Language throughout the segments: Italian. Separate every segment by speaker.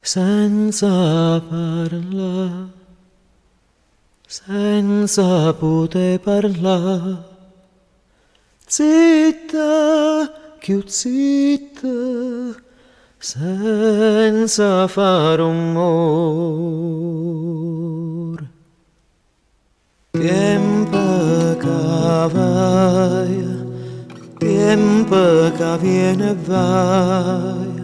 Speaker 1: senza parlare, senza poter parlare, zitta, più zitta, senza fare rumore. Tempo che vai, tempo che viene e vai,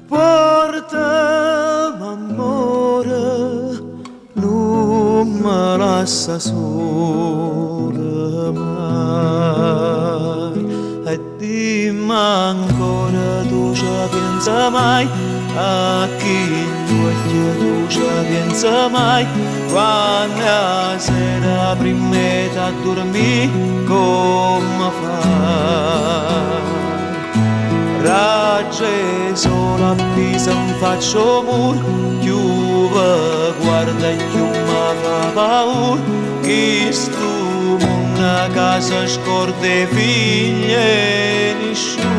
Speaker 1: portami amore, non mi lascia sola mai. E dimmi ancora, tu ci pensi mai, a chi tu ci pensi mai, quando la sera prima a dormire come fai? Raggi solo appesa mi faccio muro, più vi guarda e più mi fa paura, che sto una casa scorda figli e nessuno.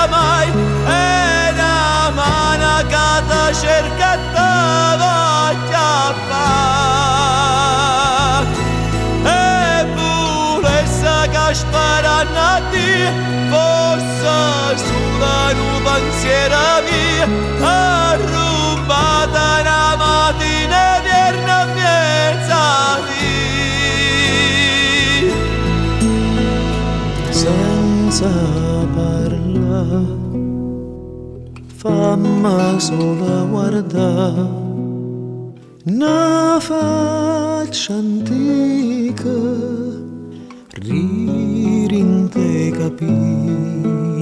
Speaker 1: Mai è la mano che ti cerca e ti voglia fare, e volesse che sperando a te fosse solo un pensiero mio, arrubata una mattina eterna miezza senza parlare, fammi solo guardare una faccia antica, ririnte capire.